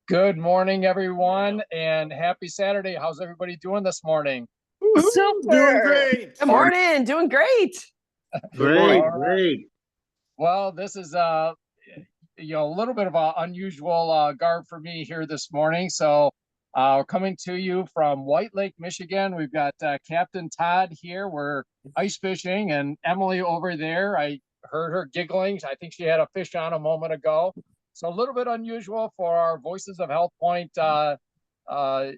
Good morning, everyone, and happy Saturday. How's everybody doing this morning? Super. Doing great. Good morning. Doing great. Great. All right. Well, this is a little bit of an unusual garb for me here this morning. So, coming to you from White Lake, Michigan, we've got Captain Todd here. We're ice fishing, and Emily over there. I heard her giggling. I think she had a fish on a moment ago. So a little bit unusual for our Voices of HealthPointe uh,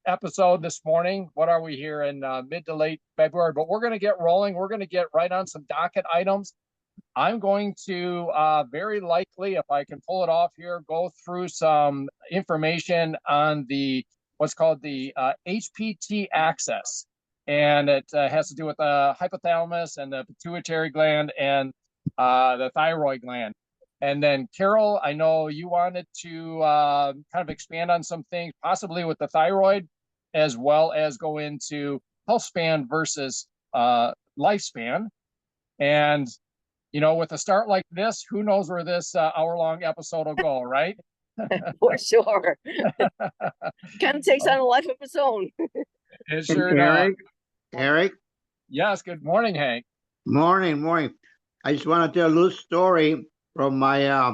episode this morning. What are we here in mid to late February? But we're going to get rolling. We're going to get right on some docket items. I'm going to very likely, if I can pull it off here, go through some information on the what's called the HPT axis. And it has to do with the hypothalamus and the pituitary gland and the thyroid gland. And then, Carol, I know you wanted to kind of expand on some things, possibly with the thyroid, as well as go into health span versus lifespan. And with a start like this, who knows where this hour-long episode will go, right? For sure. Kind of takes on a life of its own. It sure does. Eric? Yes, good morning, Hank. Morning. I just want to tell a little story from my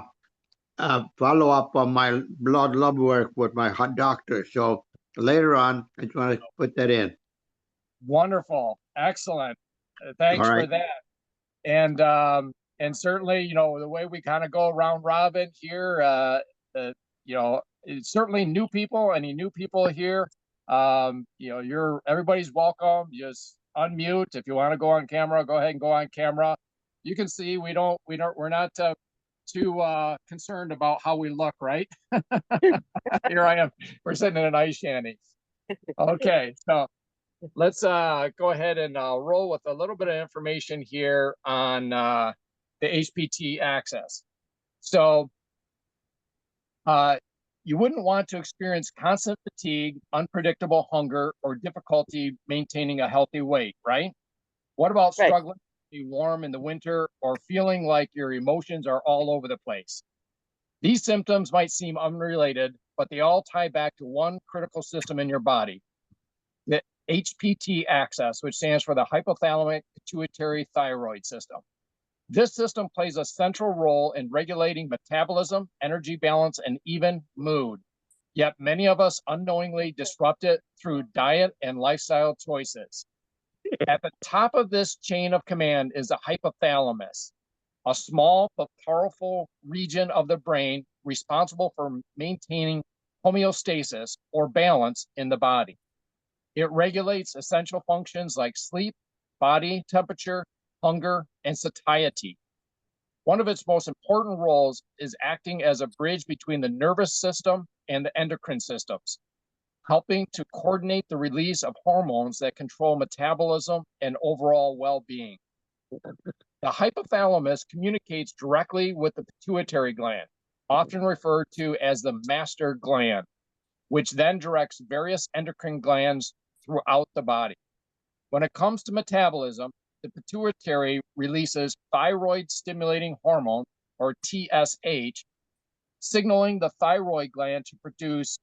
follow-up on my blood lab work with my doctor. So later on, I just want to put that in. Wonderful. Excellent. Thanks for that. And certainly, the way we kind of go round robin here, it's certainly new people, any new people here, everybody's welcome. Just unmute. If you want to go on camera, go ahead and go on camera. You can see we're not too concerned about how we look, right? Here I am. We're sitting in an ice shanty. Okay, so let's go ahead and roll with a little bit of information here on the HPT axis. So you wouldn't want to experience constant fatigue, unpredictable hunger, or difficulty maintaining a healthy weight, right? What about struggling to be warm in the winter or feeling like your emotions are all over the place? These symptoms might seem unrelated, but they all tie back to one critical system in your body, the HPT axis, which stands for the hypothalamic pituitary thyroid system. This system plays a central role in regulating metabolism, energy balance, and even mood. Yet many of us unknowingly disrupt it through diet and lifestyle choices. At the top of this chain of command is the hypothalamus, a small but powerful region of the brain responsible for maintaining homeostasis or balance in the body. It regulates essential functions like sleep, body temperature, hunger, and satiety. One of its most important roles is acting as a bridge between the nervous system and the endocrine systems, helping to coordinate the release of hormones that control metabolism and overall well-being. The hypothalamus communicates directly with the pituitary gland, often referred to as the master gland, which then directs various endocrine glands throughout the body. When it comes to metabolism, the pituitary releases thyroid-stimulating hormone, or TSH, signaling the thyroid gland to produce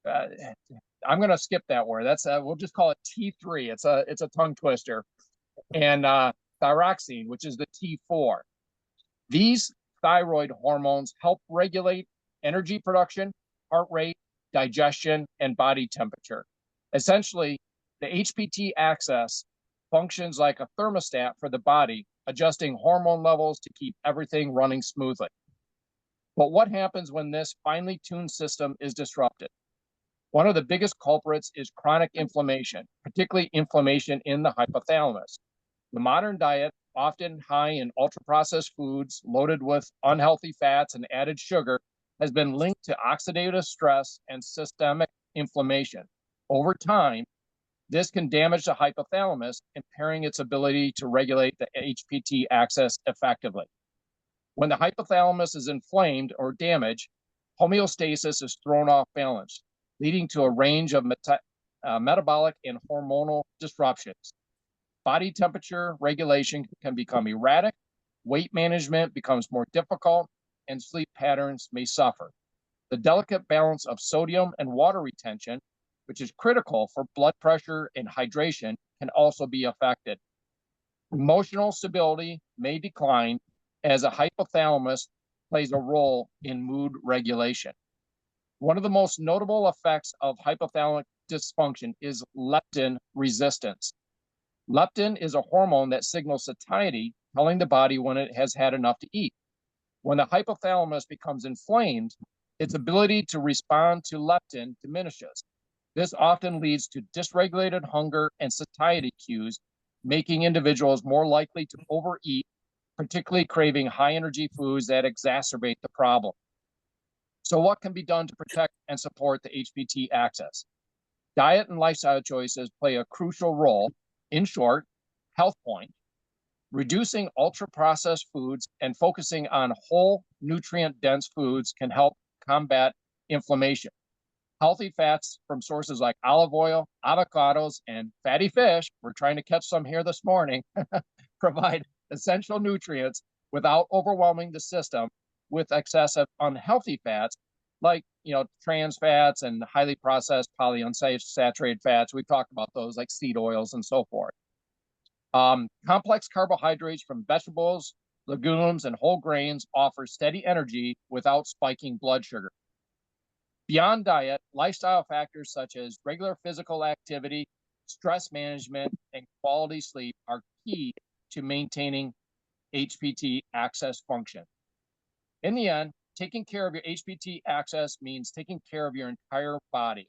I'm going to skip that word. That's we'll just call it T3. It's a tongue twister, and thyroxine, which is the T4. These thyroid hormones help regulate energy production, heart rate, digestion, and body temperature. Essentially, the HPT axis functions like a thermostat for the body, adjusting hormone levels to keep everything running smoothly. But what happens when this finely tuned system is disrupted? One of the biggest culprits is chronic inflammation, particularly inflammation in the hypothalamus. The modern diet, often high in ultra-processed foods loaded with unhealthy fats and added sugar, has been linked to oxidative stress and systemic inflammation. Over time, this can damage the hypothalamus, impairing its ability to regulate the HPT axis effectively. When the hypothalamus is inflamed or damaged, homeostasis is thrown off balance, leading to a range of metabolic and hormonal disruptions. Body temperature regulation can become erratic, weight management becomes more difficult, and sleep patterns may suffer. The delicate balance of sodium and water retention, which is critical for blood pressure and hydration, can also be affected. Emotional stability may decline as a hypothalamus plays a role in mood regulation. One of the most notable effects of hypothalamic dysfunction is leptin resistance. Leptin is a hormone that signals satiety, telling the body when it has had enough to eat. When the hypothalamus becomes inflamed, its ability to respond to leptin diminishes. This often leads to dysregulated hunger and satiety cues, making individuals more likely to overeat, particularly craving high energy foods that exacerbate the problem. So what can be done to protect and support the HPT axis? Diet and lifestyle choices play a crucial role. In short, HealthPointe, reducing ultra-processed foods and focusing on whole nutrient-dense foods can help combat inflammation. Healthy fats from sources like olive oil, avocados, and fatty fish, we're trying to catch some here this morning, provide essential nutrients without overwhelming the system with excessive unhealthy fats like trans fats and highly processed polyunsaturated fats. We've talked about those like seed oils and so forth. Complex carbohydrates from vegetables, legumes, and whole grains offer steady energy without spiking blood sugar. Beyond diet, lifestyle factors such as regular physical activity, stress management, and quality sleep are key to maintaining HPT axis function. In the end, taking care of your HPT axis means taking care of your entire body.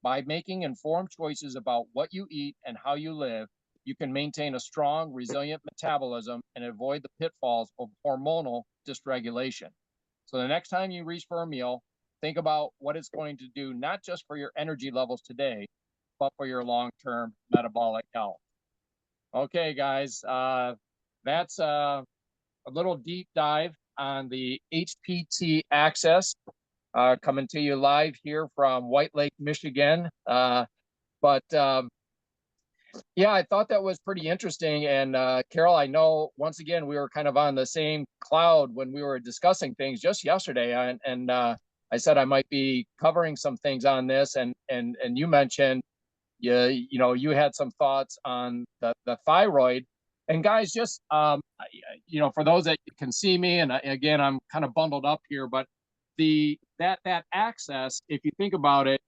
By making informed choices about what you eat and how you live, you can maintain a strong, resilient metabolism and avoid the pitfalls of hormonal dysregulation. So the next time you reach for a meal, think about what it's going to do, not just for your energy levels today, but for your long-term metabolic health. Okay, guys, that's a little deep dive on the HPT axis, coming to you live here from White Lake, Michigan. Yeah, I thought that was pretty interesting. And Carol, I know once again we were kind of on the same cloud when we were discussing things just yesterday, and I said I might be covering some things on this, and you mentioned you had some thoughts on the thyroid. And guys, just for those that can see me, and again I'm kind of bundled up here, but that axis, if you think about it,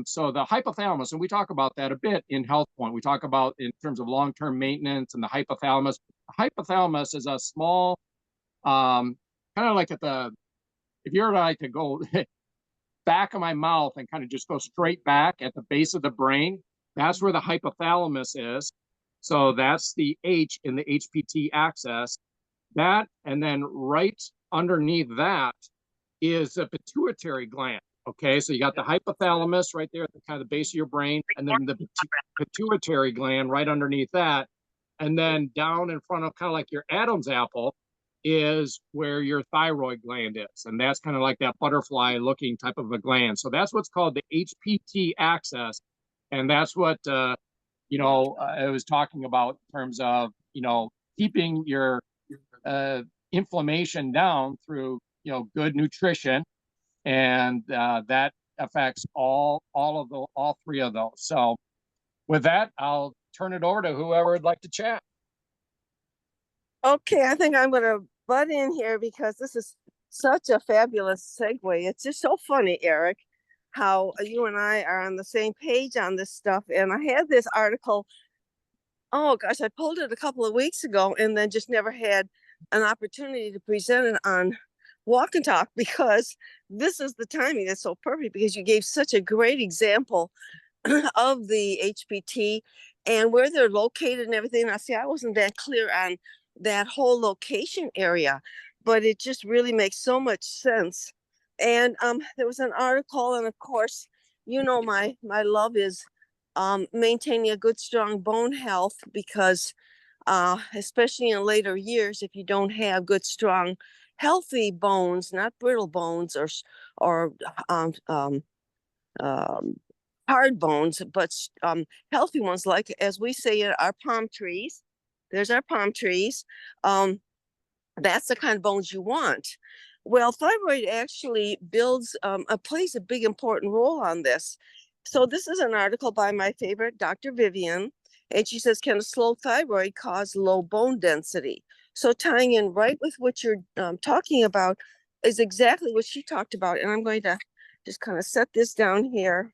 so the hypothalamus, and we talk about that a bit in HealthPointe. We talk about in terms of long-term maintenance and the hypothalamus. The hypothalamus is a small, kind of like if you were like to go back of my mouth and kind of just go straight back at the base of the brain, that's where the hypothalamus is. So that's the H in the HPT axis. That, and then right underneath that is the pituitary gland. Okay, so you got the hypothalamus right there at the kind of base of your brain, and then the pituitary gland right underneath that. And then down in front of kind of like your Adam's apple is where your thyroid gland is. And that's kind of like that butterfly looking type of a gland. So that's what's called the HPT axis. And that's what, I was talking about in terms of, keeping your inflammation down through, good nutrition. And that affects all three of those. So with that, I'll turn it over to whoever would like to chat. Okay, I think I'm going to butt in here because this is such a fabulous segue. It's just so funny, Eric, how you and I are on the same page on this stuff. And I had this article, oh gosh, I pulled it a couple of weeks ago and then just never had an opportunity to present it on Walk and Talk, because this is the timing that's so perfect, because you gave such a great example of the HPT and where they're located and everything. I see I wasn't that clear on that whole location area, but it just really makes so much sense. And there was an article, and of course, my love is maintaining a good, strong bone health, because especially in later years, if you don't have good, strong, healthy bones, not brittle bones or hard bones, but healthy ones, like as we say, our palm trees. There's our palm trees. That's the kind of bones you want. Well, thyroid actually plays a big important role on this. So this is an article by my favorite, Dr. Vivian, and she says, can a slow thyroid cause low bone density? So tying in right with what you're talking about is exactly what she talked about. And I'm going to just kind of set this down here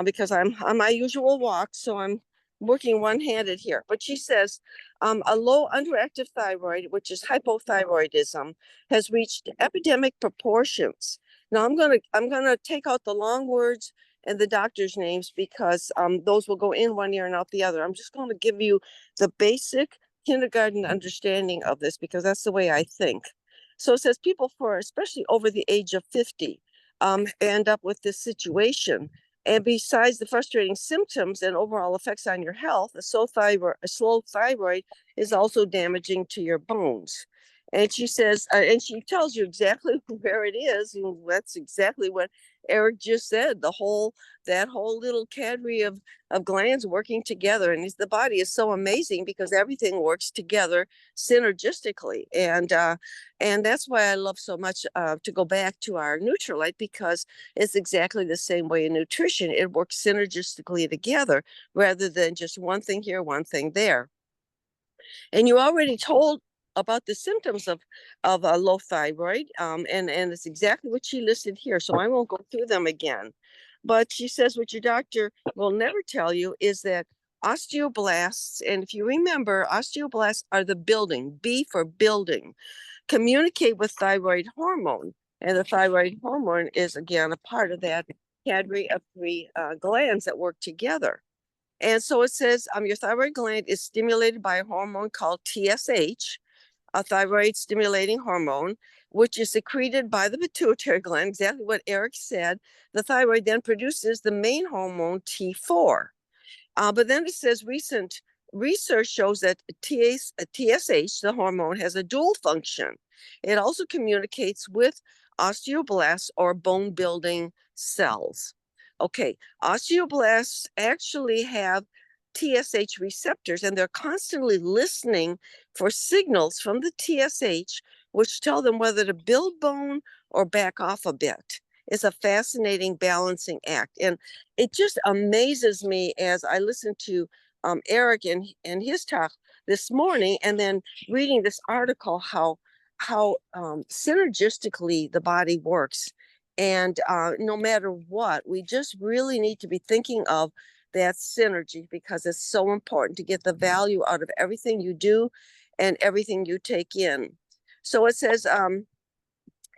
because I'm on my usual walk. So I'm working one-handed here. But she says a low underactive thyroid, which is hypothyroidism, has reached epidemic proportions. Now I'm gonna take out the long words and the doctor's names because those will go in one ear and out the other. I'm just going to give you the basic kindergarten understanding of this because that's the way I think. So it says people especially over the age of 50 end up with this situation. And besides the frustrating symptoms and overall effects on your health, a slow thyroid is also damaging to your bones. And she says, and she tells you exactly where it is. And that's exactly what Eric just said. That whole little cadre of glands working together. And the body is so amazing because everything works together synergistically. And that's why I love so much to go back to our Nutrilite, because it's exactly the same way in nutrition. It works synergistically together rather than just one thing here, one thing there. And you already told about the symptoms of a low thyroid, and it's exactly what she listed here. So I won't go through them again. But she says what your doctor will never tell you is that osteoblasts, and if you remember, osteoblasts are the building, B for building, communicate with thyroid hormone. And the thyroid hormone is, again, a part of that cadre of three glands that work together. And so it says your thyroid gland is stimulated by a hormone called TSH, a thyroid stimulating hormone, which is secreted by the pituitary gland, exactly what Eric said. The thyroid then produces the main hormone T4. But then it says recent research shows that TSH, the hormone, has a dual function. It also communicates with osteoblasts or bone building cells. Okay, osteoblasts actually have TSH receptors, and they're constantly listening for signals from the TSH, which tell them whether to build bone or back off a bit. It's a fascinating balancing act. And it just amazes me as I listen to Eric and his talk this morning, and then reading this article, how synergistically the body works. And no matter what, we just really need to be thinking of that synergy, because it's so important to get the value out of everything you do and everything you take in. So it says,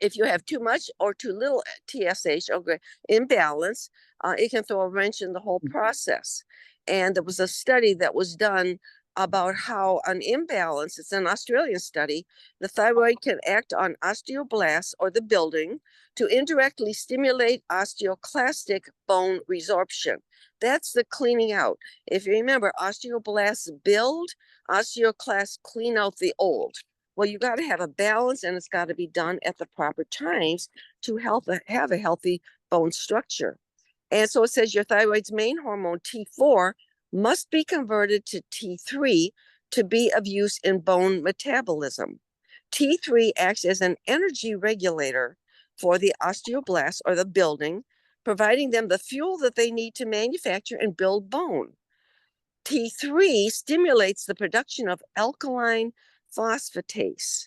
if you have too much or too little TSH, okay, imbalance, it can throw a wrench in the whole process. And there was a study that was done about how an imbalance, it's an Australian study, the thyroid can act on osteoblasts or the building to indirectly stimulate osteoclastic bone resorption. That's the cleaning out. If you remember, osteoblasts build, osteoclasts clean out the old. Well, you got to have a balance, and it's got to be done at the proper times to have a healthy bone structure. And so it says your thyroid's main hormone, T4, must be converted to T3 to be of use in bone metabolism. T3 acts as an energy regulator for the osteoblasts or the building, providing them the fuel that they need to manufacture and build bone. T3 stimulates the production of alkaline phosphatase,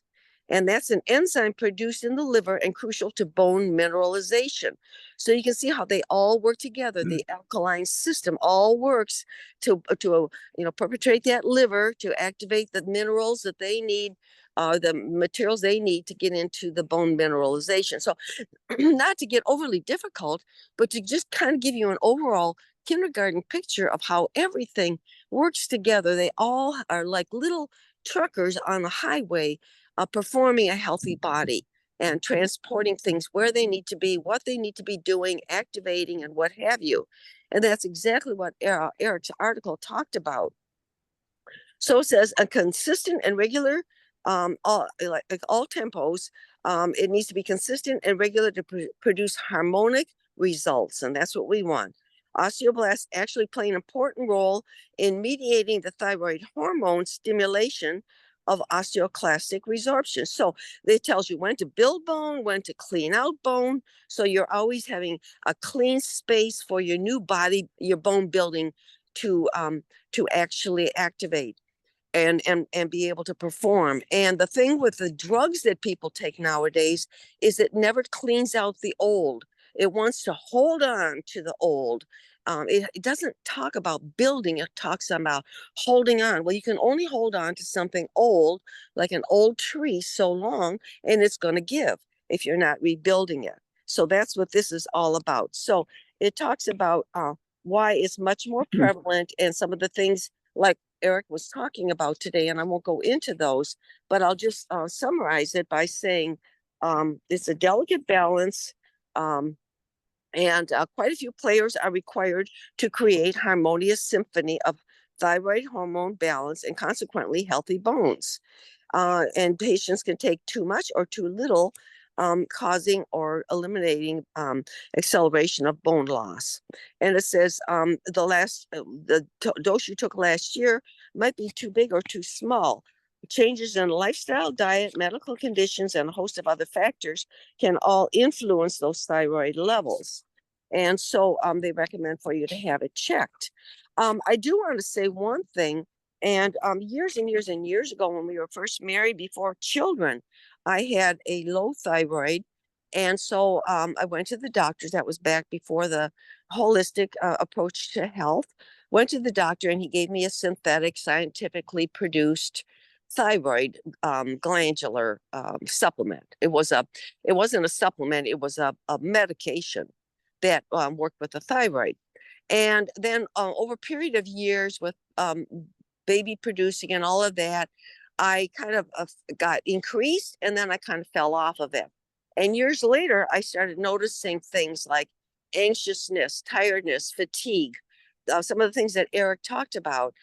and that's an enzyme produced in the liver and crucial to bone mineralization. So you can see how they all work together. The alkaline system all works to perpetrate that liver, to activate the minerals that they need, the materials they need to get into the bone mineralization. So not to get overly difficult, but to just kind of give you an overall kindergarten picture of how everything works together. They all are like little truckers on the highway, performing a healthy body and transporting things where they need to be, what they need to be doing, activating, and what have you. And that's exactly what Eric's article talked about. So it says a consistent and regular, all tempos, it needs to be consistent and regular to produce harmonic results. And that's what we want. Osteoblasts actually play an important role in mediating the thyroid hormone stimulation, of osteoclastic resorption. So it tells you when to build bone, when to clean out bone. So you're always having a clean space for your new body, your bone building to actually activate and be able to perform. And the thing with the drugs that people take nowadays is it never cleans out the old. It wants to hold on to the old. It doesn't talk about building, it talks about holding on. Well, you can only hold on to something old, like an old tree, so long, and it's going to give if you're not rebuilding it. So that's what this is all about. So it talks about why it's much more prevalent, and some of the things like Eric was talking about today, and I won't go into those, but I'll just summarize it by saying it's a delicate balance. And quite a few players are required to create harmonious symphony of thyroid hormone balance and consequently healthy bones. And patients can take too much or too little, causing or eliminating acceleration of bone loss. And it says the dose you took last year might be too big or too small. Changes in lifestyle, diet, medical conditions, and a host of other factors can all influence those thyroid levels. And so they recommend for you to have it checked. I do want to say one thing, and years and years and years ago when we were first married before children, I had a low thyroid. And so I went to the doctors. That was back before the holistic approach to health. Went to the doctor and he gave me a synthetic, scientifically produced thyroid glandular supplement. It wasn't a supplement, it was a medication that worked with the thyroid. And then over a period of years with baby producing and all of that, I kind of got increased, and then I kind of fell off of it. And years later, I started noticing things like anxiousness, tiredness, fatigue, some of the things that Eric talked about.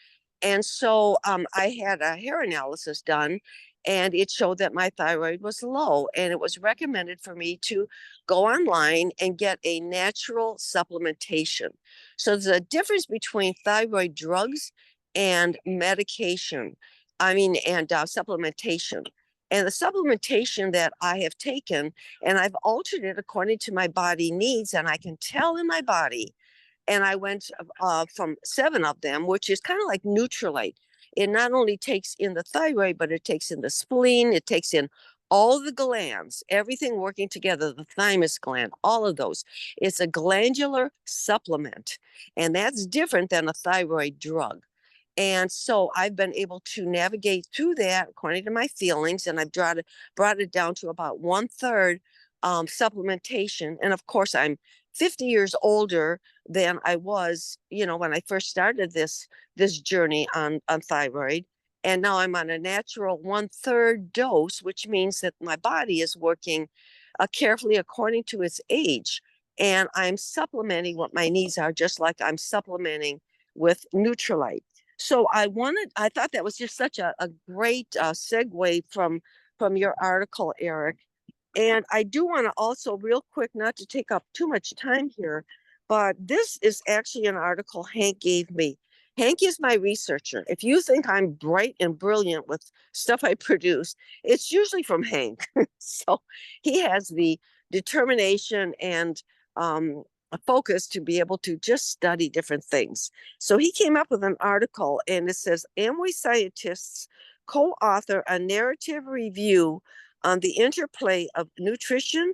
And so I had a hair analysis done, and it showed that my thyroid was low, and it was recommended for me to go online and get a natural supplementation. So there's a difference between thyroid drugs and medication. And supplementation. And the supplementation that I have taken, and I've altered it according to my body needs, and I can tell in my body. And I went from 7 of them, which is kind of like Neutralite. It not only takes in the thyroid, but it takes in the spleen, it takes in all the glands, everything working together, the thymus gland, all of those. It's a glandular supplement, and that's different than a thyroid drug. And so I've been able to navigate through that according to my feelings, and I've brought it down to about 1/3 supplementation. And of course, I'm 50 years older than I was, when I first started this journey on thyroid. And now I'm on a natural 1/3 dose, which means that my body is working carefully according to its age. And I'm supplementing what my needs are, just like I'm supplementing with Neutralite. So I thought that was just such a great segue from your article, Eric. And I do want to also real quick, not to take up too much time here, but this is actually an article Hank gave me. Hank is my researcher. If you think I'm bright and brilliant with stuff I produce, it's usually from Hank. So he has the determination and a focus to be able to just study different things. So he came up with an article, and it says, Amway scientists co-author a narrative review on the interplay of nutrition,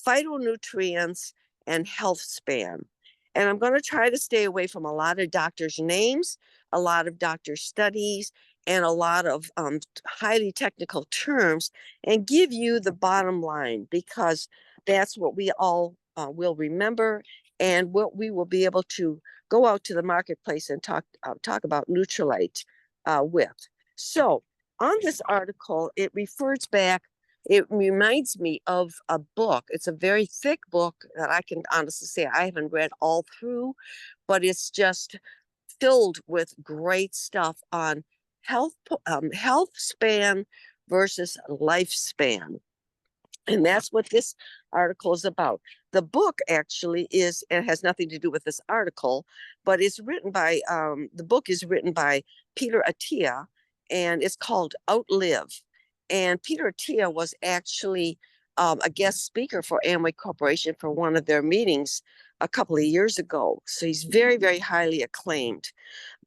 phytonutrients, and health span. And I'm going to try to stay away from a lot of doctors' names, a lot of doctors' studies, and a lot of highly technical terms, and give you the bottom line, because that's what we all will remember, and what we will be able to go out to the marketplace and talk about Neutralite with. So on this article, it refers back, it reminds me of a book. It's a very thick book that I can honestly say I haven't read all through, but it's just filled with great stuff on health span versus lifespan. And that's what this article is about. The book actually it has nothing to do with this article, but it's written by, the book is written by Peter Attia, and it's called Outlive. And Peter Attia was actually a guest speaker for Amway Corporation for one of their meetings a couple of years ago. So he's very, very highly acclaimed.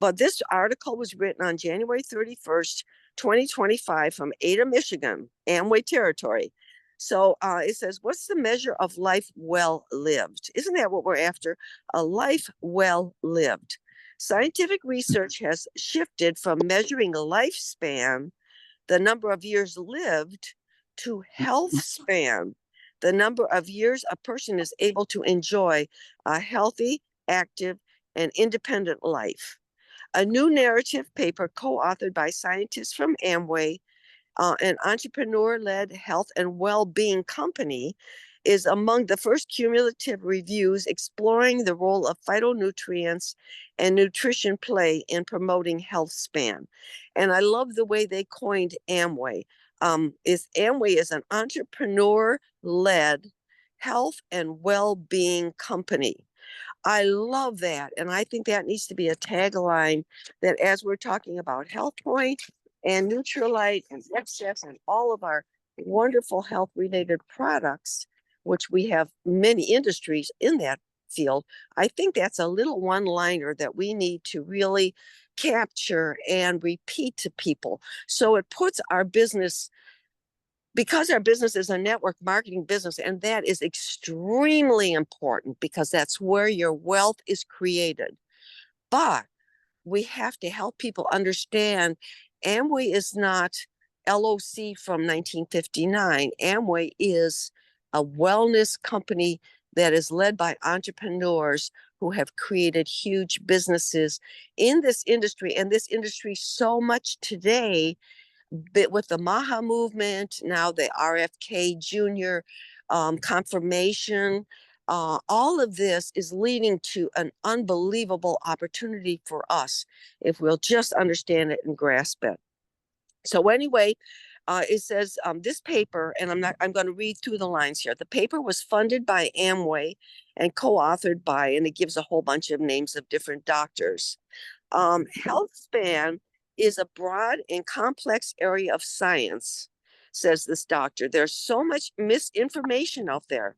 But this article was written on January 31st, 2025 from Ada, Michigan, Amway territory. So it says, what's the measure of life well lived? Isn't that what we're after? A life well lived. Scientific research has shifted from measuring lifespan, the number of years lived, to health span, the number of years a person is able to enjoy a healthy, active, and independent life. A new narrative paper co-authored by scientists from Amway, an entrepreneur-led health and well-being company, is among the first cumulative reviews exploring the role of phytonutrients and nutrition play in promoting health span. And I love the way they coined Amway. Amway is an entrepreneur-led health and well-being company. I love that. And I think that needs to be a tagline that as we're talking about HealthPointe and Nutrilite and Excess and all of our wonderful health-related products, which we have many industries in that field, I think that's a little one-liner that we need to really capture and repeat to people. So it puts our business, because our business is a network marketing business, and that is extremely important because that's where your wealth is created. But we have to help people understand Amway is not LOC from 1959. Amway is a wellness company that is led by entrepreneurs who have created huge businesses in this industry, and this industry so much today, but with the MAHA movement, now the RFK Jr. Confirmation, all of this is leading to an unbelievable opportunity for us if we'll just understand it and grasp it. So anyway, it says this paper, and I'm going to read through the lines here. The paper was funded by Amway and co-authored by, and it gives a whole bunch of names of different doctors. Health span is a broad and complex area of science, says this doctor. There's so much misinformation out there.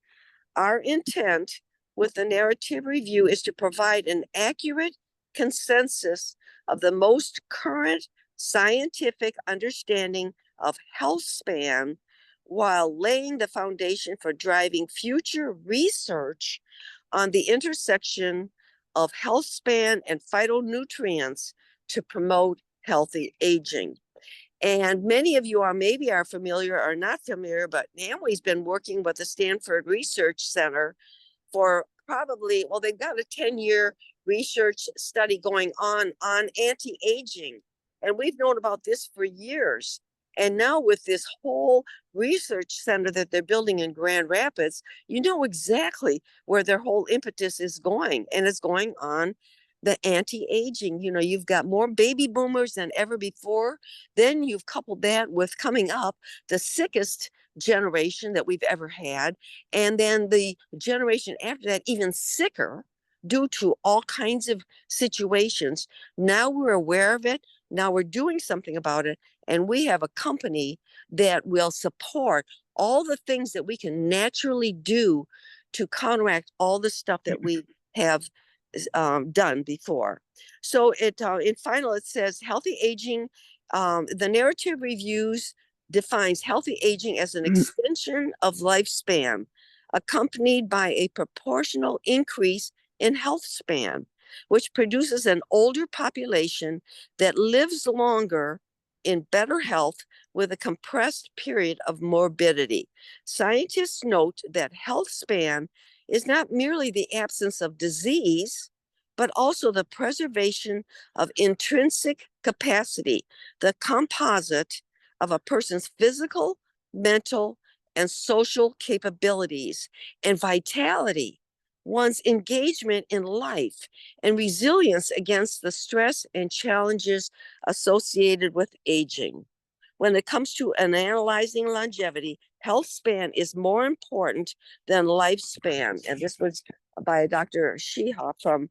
Our intent with the narrative review is to provide an accurate consensus of the most current scientific understanding of health span while laying the foundation for driving future research on the intersection of health span and phytonutrients to promote healthy aging. And many of you maybe are familiar or not familiar, but Amway's been working with the Stanford Research Center for probably, well, they've got a 10-year research study going on anti-aging. And we've known about this for years. And now with this whole research center that they're building in Grand Rapids, you know exactly where their whole impetus is going. And it's going on the anti-aging. You know, you've got more baby boomers than ever before. Then you've coupled that with coming up the sickest generation that we've ever had. And then the generation after that, even sicker due to all kinds of situations. Now we're aware of it. Now we're doing something about it. And we have a company that will support all the things that we can naturally do to counteract all the stuff that we have done before. So in final, it says healthy aging. The narrative reviews defines healthy aging as an extension of lifespan, accompanied by a proportional increase in health span, which produces an older population that lives longer in better health with a compressed period of morbidity. Scientists note that health span is not merely the absence of disease, but also the preservation of intrinsic capacity, the composite of a person's physical, mental, and social capabilities and vitality, one's engagement in life, and resilience against the stress and challenges associated with aging. When it comes to analyzing longevity, health span is more important than lifespan. And this was by Dr. Sheeha from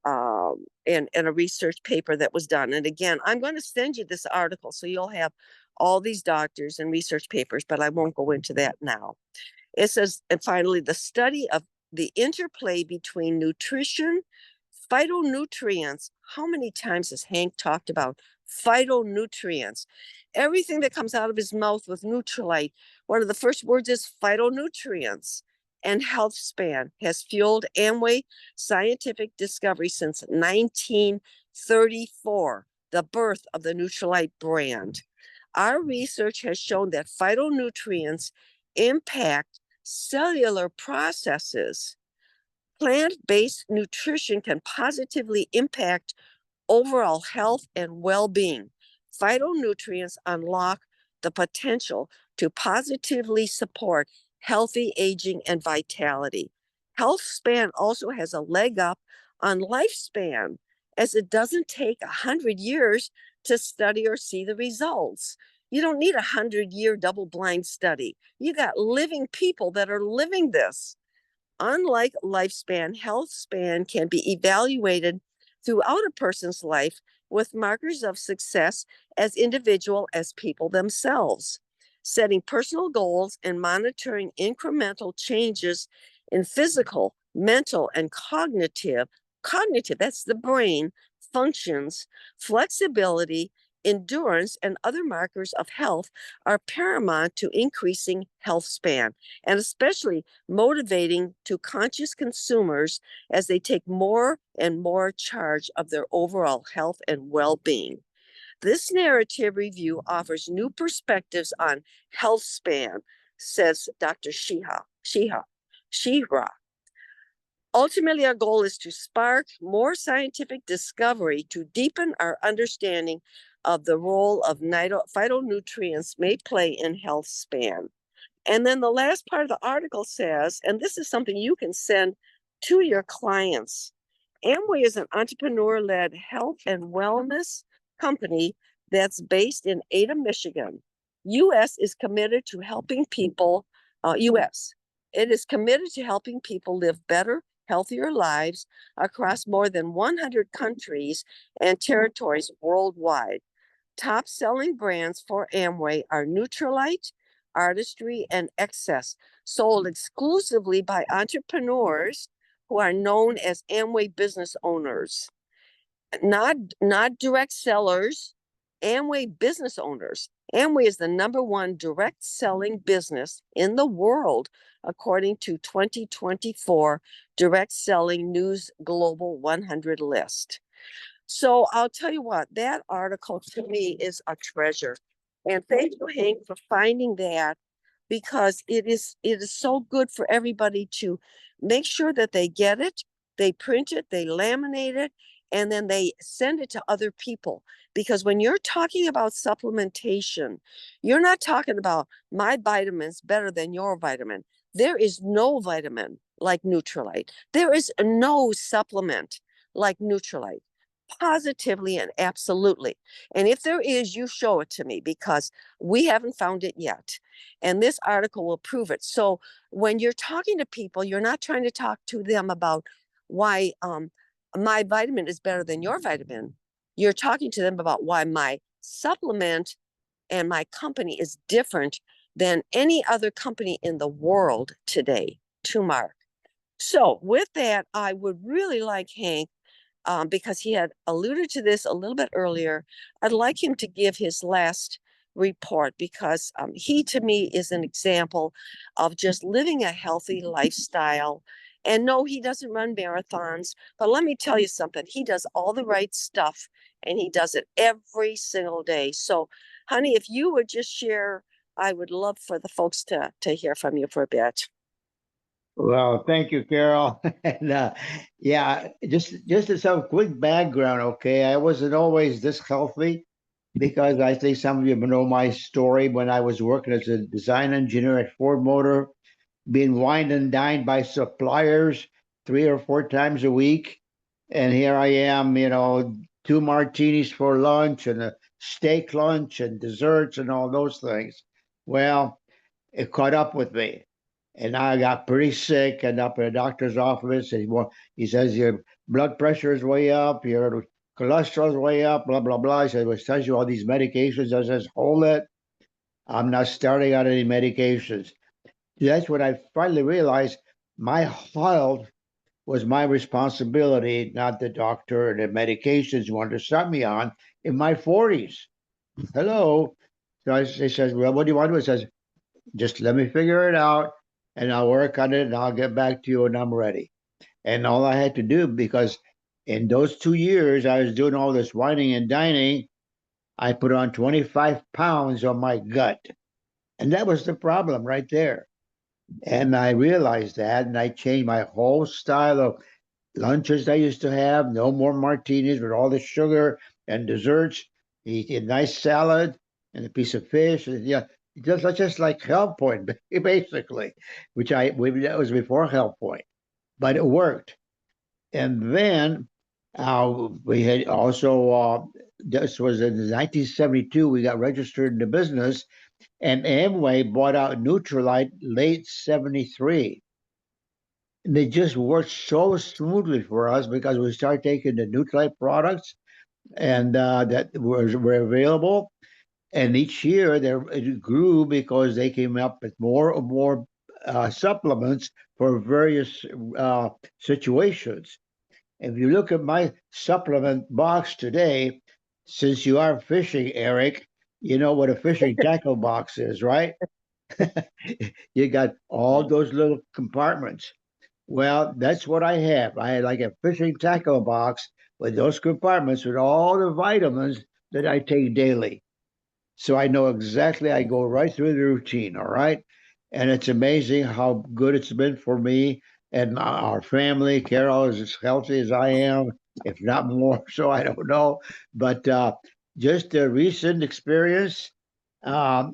in a research paper that was done. And again, I'm going to send you this article so you'll have all these doctors and research papers, but I won't go into that now. It says, and finally, the study of the interplay between nutrition, phytonutrients. How many times has Hank talked about phytonutrients? Everything that comes out of his mouth with Nutrilite, one of the first words is phytonutrients. And health span has fueled Amway scientific discovery since 1934, the birth of the Nutrilite brand. Our research has shown that phytonutrients impact cellular processes. Plant-based nutrition can positively impact overall health and well-being. Phytonutrients unlock the potential to positively support healthy aging and vitality. Health span also has a leg up on lifespan, as it doesn't take 100 years to study or see the results. You don't need a 100-year double-blind study. You got living people that are living this. Unlike lifespan, health span can be evaluated throughout a person's life with markers of success as individual as people themselves. Setting personal goals and monitoring incremental changes in physical, mental, and cognitive, that's the brain, functions, flexibility, endurance, and other markers of health are paramount to increasing health span, and especially motivating to conscious consumers as they take more and more charge of their overall health and well-being. This narrative review offers new perspectives on health span, says Dr. Shihra. Ultimately, our goal is to spark more scientific discovery to deepen our understanding of the role of phytonutrients may play in health span. And then the last part of the article says, and this is something you can send to your clients, Amway is an entrepreneur-led health and wellness company that's based in Ada, Michigan. U.S. is committed to helping people, it is committed to helping people live better, healthier lives across more than 100 countries and territories worldwide. Top selling brands for Amway are Nutrilite, Artistry, and Excess, sold exclusively by entrepreneurs who are known as Amway business owners. Not direct sellers, Amway business owners. Amway is the #1 direct selling business in the world, according to 2024 Direct Selling News Global 100 list. So I'll tell you what, that article to me is a treasure. And thank you, Hank, for finding that, because it is so good for everybody to make sure that they get it, they print it, they laminate it, and then they send it to other people. Because when you're talking about supplementation, you're not talking about my vitamin's better than your vitamin. There is no vitamin like Nutrilite. There is no supplement like Nutrilite. Positively and absolutely. And if there is, you show it to me, because we haven't found it yet. And this article will prove it. So when you're talking to people, you're not trying to talk to them about why my vitamin is better than your vitamin. You're talking to them about why my supplement and my company is different than any other company in the world today, to Mark. So with that, I would really like Hank, because he had alluded to this a little bit earlier, I'd like him to give his last report, because he, to me, is an example of just living a healthy lifestyle. And no, he doesn't run marathons, but let me tell you something. He does all the right stuff, and he does it every single day. So, honey, if you would just share, I would love for the folks to hear from you for a bit. Well, thank you, Carol. And yeah, just as some quick background, okay, I wasn't always this healthy, because I think some of you know my story. When I was working as a design engineer at Ford Motor, being wined and dined by suppliers 3 or 4 times a week, and here I am, 2 martinis for lunch and a steak lunch and desserts and all those things. Well, it caught up with me. And now I got pretty sick and up in the doctor's office. And he says, your blood pressure is way up, your cholesterol is way up, blah, blah, blah. He said, well, it tells you all these medications. I says, hold it. I'm not starting on any medications. That's when I finally realized my health was my responsibility, not the doctor and the medications you wanted to start me on in my 40s. Hello. So he says, well, what do you want to do? He says, just let me figure it out and I'll work on it and I'll get back to you when I'm ready. And all I had to do, because in those 2 years I was doing all this whining and dining, I put on 25 pounds on my gut. And that was the problem right there. And I realized that, and I changed my whole style of lunches I used to have. No more martinis with all the sugar and desserts. Eat a nice salad and a piece of fish. And, yeah, just like HealthPointe, basically, that was before HealthPointe, but it worked. And then we had also, this was in 1972, we got registered in the business, and Amway bought out Nutrilite late 73. And they just worked so smoothly for us because we started taking the Nutrilite products and that were available. And each year it grew because they came up with more and more supplements for various situations. If you look at my supplement box today, since you are fishing, Eric, you know what a fishing tackle box is, right? You got all those little compartments. Well, that's what I have. I had like a fishing tackle box with those compartments with all the vitamins that I take daily. So I know exactly, I go right through the routine, all right? And it's amazing how good it's been for me and our family. Carol is as healthy as I am, if not more, so I don't know. But just a recent experience. 2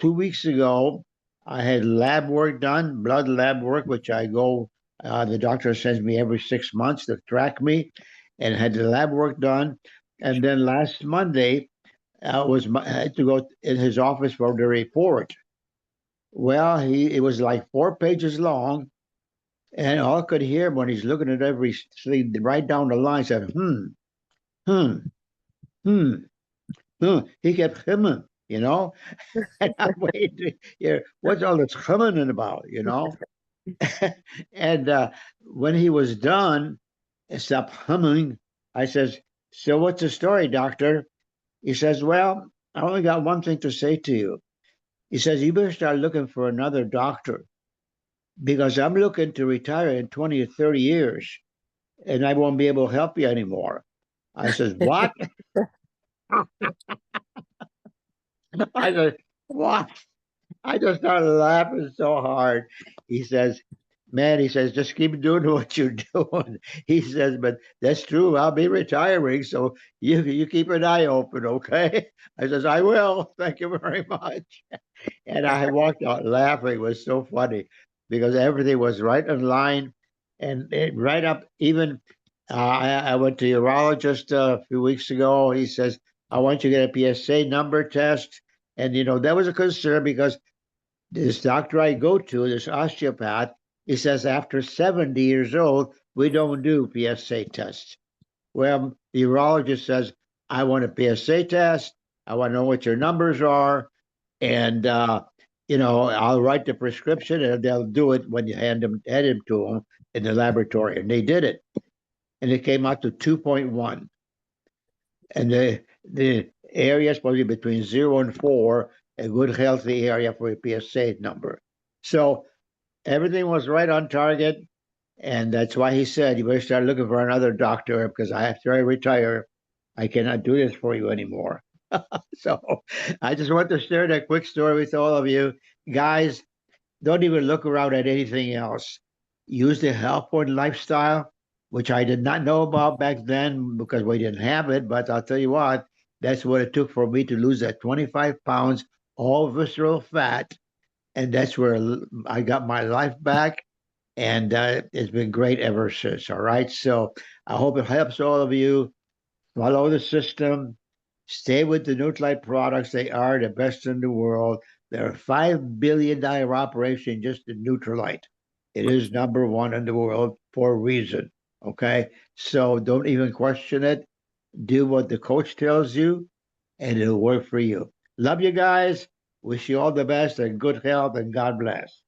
weeks ago, I had lab work done, blood lab work, which I go, the doctor sends me every 6 months to track me, and had the lab work done. And then last Monday, I had to go in his office for the report. Well, it was like 4 pages long, and all I could hear him when he's looking at everything right down the line said, hmm, hmm, hmm. He kept humming, and I'm waiting to hear what's all this humming about. And when he was done and stopped humming, I says, so what's the story, doctor? He says, well, I only got one thing to say to you. He says, you better start looking for another doctor because I'm looking to retire in 20 or 30 years and I won't be able to help you anymore. I says, what? I said, what? I just started laughing so hard. He says, man, he says, just keep doing what you're doing. He says, but that's true. I'll be retiring. So you keep an eye open, okay? I says, I will. Thank you very much. And I walked out laughing. It was so funny because everything was right in line and right up. Even I went to a urologist a few weeks ago. He says, I want you to get a PSA number test. And, that was a concern because this doctor I go to, this osteopath, he says after 70 years old, we don't do PSA tests. Well, the urologist says, I want a PSA test. I want to know what your numbers are. And, I'll write the prescription and they'll do it when you hand him to them in the laboratory. And they did it. And it came out to 2.1. And the area is probably between 0 and 4, a good healthy area for a PSA number. So everything was right on target. And that's why he said, you better start looking for another doctor because after I retire, I cannot do this for you anymore. So I just want to share that quick story with all of you. Guys, don't even look around at anything else. Use the HealthPointe lifestyle, which I did not know about back then because we didn't have it. But I'll tell you what, that's what it took for me to lose that 25 pounds, all visceral fat. And that's where I got my life back. And it's been great ever since. All right. So I hope it helps all of you. Follow the system. Stay with the Nutrilite products. They are the best in the world. They're a $5 billion operation just in Nutrilite. It is number one in the world for a reason. Okay. So don't even question it. Do what the coach tells you, and it'll work for you. Love you guys. Wish you all the best and good health, and God bless.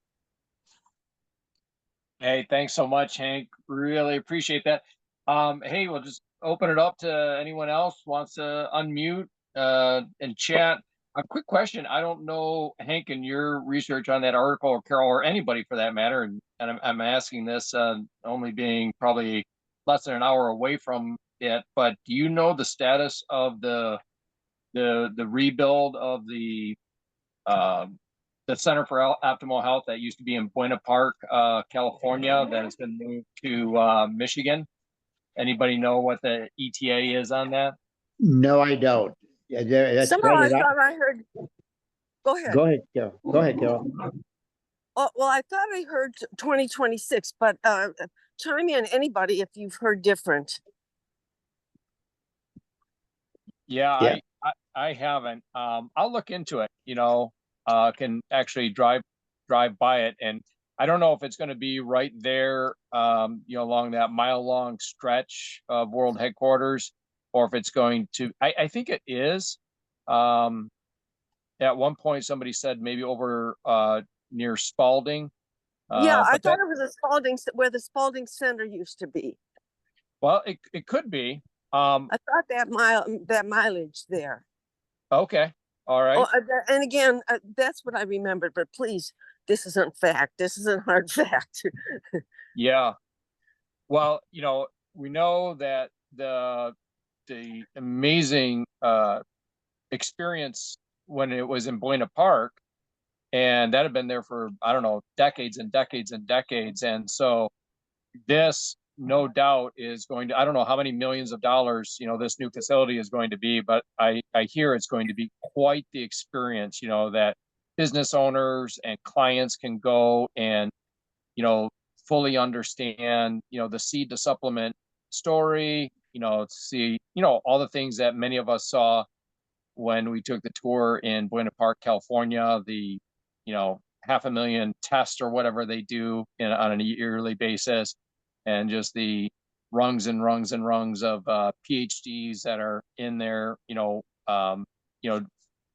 Hey, thanks so much, Hank. Really appreciate that. Hey, we'll just open it up to anyone else wants to unmute and chat. A quick question. I don't know, Hank, and your research on that article, or Carol, or anybody for that matter, and I'm asking this only being probably less than an hour away from it, but do you know the status of the rebuild of the Center for Optimal Health that used to be in Buena Park, California, that has been moved to Michigan? Anybody know what the ETA is on that? No, I don't. Yeah, that's Somehow I funny. thought I heard. Go ahead. Go ahead, Carol. Go ahead, Carol. Oh, well, I thought I heard 2026, but chime in, anybody, if you've heard different. Yeah, Yeah. I haven't. I'll look into it. Can actually drive by it, and I don't know if it's going to be right there, along that mile-long stretch of world headquarters, or if it's going to. I think it is. At one point, somebody said maybe over near Spalding. Yeah, I but thought it was a Spalding, where the Spalding Center used to be. Well, it could be. I thought that mileage there. Okay. All right. Oh, and again, that's what I remembered. But please, this isn't fact. This isn't hard fact. Yeah. Well, we know that the amazing experience when it was in Buena Park, and that had been there for, I don't know, decades and decades and decades. And so this, no doubt, is going to, I don't know how many millions of dollars, this new facility is going to be, but I hear it's going to be quite the experience, that business owners and clients can go and, fully understand, the seed to supplement story, see, all the things that many of us saw when we took the tour in Buena Park, California, the, 500,000 tests or whatever they do on a yearly basis, and just the rungs and rungs and rungs of PhDs that are in there,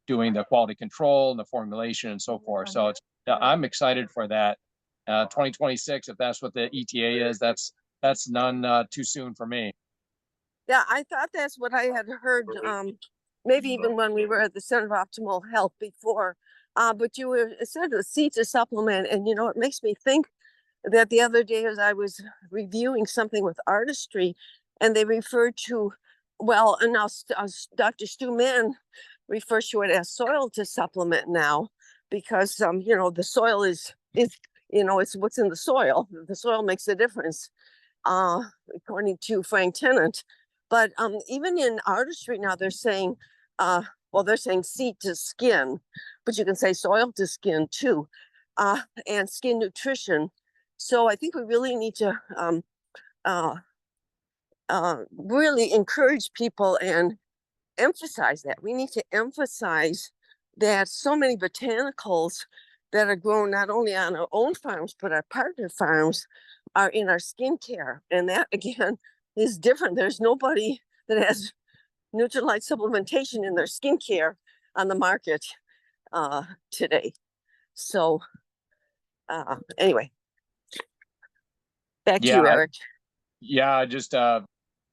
doing the quality control and the formulation and so forth. So I'm excited for that. 2026, if that's what the ETA is, that's none too soon for me. Yeah, I thought that's what I had heard. Maybe even when we were at the Center of Optimal Health before. But you were said the seed to supplement, and it makes me think that the other day as I was reviewing something with artistry, and they referred to, well, and now Dr. Stu Mann refers to it as soil to supplement now, because the soil is it's what's in the soil. The soil makes a difference, according to Frank Tennant. But even in artistry now, they're saying, they're saying seed to skin, but you can say soil to skin too, and skin nutrition. So I think we really need to really encourage people and emphasize that. We need to emphasize that so many botanicals that are grown not only on our own farms, but our partner farms are in our skincare. And that, again, is different. There's nobody that has Nutrilite supplementation in their skincare on the market today. So anyway, back to you, Eric. Yeah, just